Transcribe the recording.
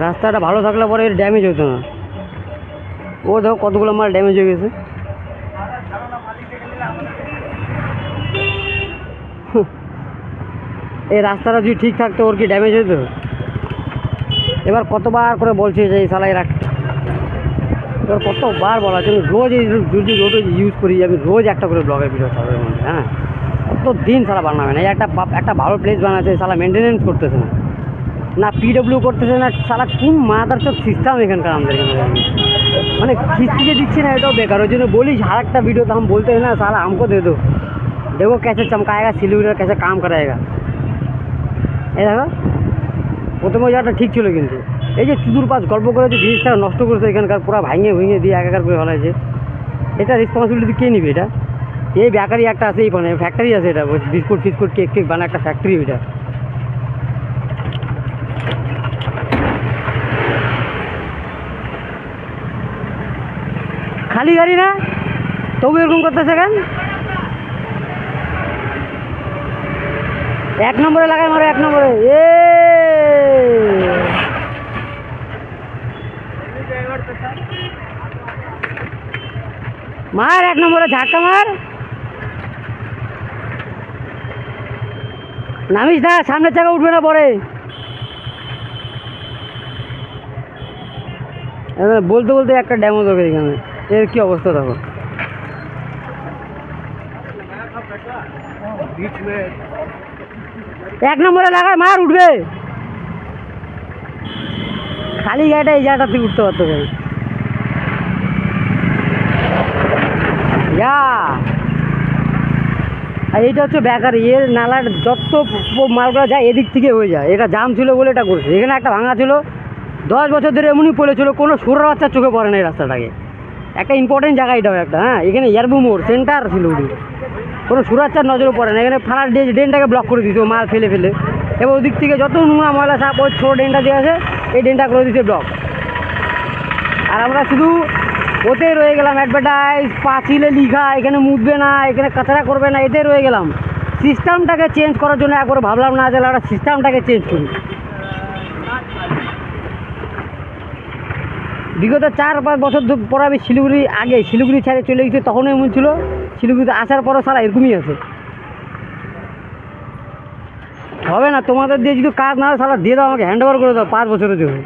রাস্তাটা ভালো থাকলে পরে এর ড্যামেজ হতো না। ও দেখো কতগুলো মাল ড্যামেজ হয়ে গেছে। এই রাস্তাটা যদি ঠিক থাকতো ওর কি ড্যামেজ হতো? এবার কতবার করে বলছে যে এই শালাই রাখ, এবার কতবার বলা আছে, আমি রোজ এই যদি রোড ইউজ করি, আমি রোজ একটা করে ব্লগের ভিডিও ছাড়বে মধ্যে। হ্যাঁ, কত দিন শালা বানাবে না। এই একটা ভালো প্লেস বানাচ্ছে, শালা মেনটেনেন্স করতেছে না, না পিডব্লিউ করতেছে না, শালা কোন মাদার চোখ সিস্টেম এখানকার আমাদের এখানে, মানে কিস্তি যে দিচ্ছে না এটাও বেকার। ওই জন্য বলিস আর একটা ভিডিও তো हम बोलते हैं ना साला हमको दे दो, देखो कैसे चमकाएगा सिल्वर कैसे काम कराएगा। এই দেখো প্রথমে ওই জায়গাটা ঠিক ছিল, কিন্তু এই যে চুদুর পাশ গল্প করে যে জিনিসটা নষ্ট করেছে এখানকার, পুরো ভাঙে ভেঙে দিয়ে একাকার করে ফেলাইছে, এটা রেসপন্সিবিলিটি কে নিবে? এটা এই বেকারি একটা আছে, এই মানে ফ্যাক্টরি আছে, এটা বিস্কুট ফিস্কুট কেক টেক বানা একটা ফ্যাক্টরি এটা। খালি গাড়ি না তবু এরকম করতেছে কেন? এক নম্বরে লাগাই মারো, এক নম্বরে। মার এক নম্বরে ঝাঁকা মার, নামিস না, সামনের চাকা উঠবে না পরে। বলতে বলতে একটা ড্যামেজ হবে এখানে, এর কি অবস্থা দেখো। এক নম্বরে লাগায় মার, উঠবে। খালি গাড়িটা এই জায়গাটা থেকে উঠতে পারতো ভাই। আর এইটা হচ্ছে বেকারি, এর নালার যত মালগুলো যায় এদিক থেকে হয়ে যায়। এটা জাম ছিল বলে এটা করছে। এখানে একটা ভাঙা ছিল, 10 বছর ধরে এমনই পড়েছিল, কোনো সুরের বাচ্চার চোখে পড়ে না এই রাস্তাটাকে। একটা ইম্পর্টেন্ট জায়গা এটাও একটা। হ্যাঁ, এখানে ইয়ারবু মোড় সেন্টার ছিল, কোনো সুরাচ্চার নজরে পড়ে না। এখানে ফালার ড্রেনটাকে ব্লক করে দিয়েছে মাল ফেলে ফেলে, এবার ওদিক থেকে যত নোংরা ময়লা সাপ ওই ছোটো ড্রেনটা দিয়ে আছে, এই ড্রেনটা করে দিয়েছে ব্লক। আর আমরা শুধু ওতে রয়ে গেলাম, অ্যাডভার্টাইজ পাঁচিলে লিখা, এখানে মুতবে না, এখানে কাঁচরা করবে না, এতে রয়ে গেলাম। সিস্টেমটাকে চেঞ্জ করার জন্য একবার ভাবলাম না যে একটা সিস্টেমটাকে চেঞ্জ করি। বিগত 4-5 বছর পর আমি শিলিগুড়ি, আগে শিলিগুড়ি ছেড়ে চলে গেছি, তখনও এমন ছিল। শিলিগুড়িতে আসার পরও সারা এরকমই আছে। হবে না তোমাদের দিয়ে যদি কাজ না হয়, সারা দিয়ে দাও আমাকে, হ্যান্ড ওভার করে দাও 5 বছরের জন্য।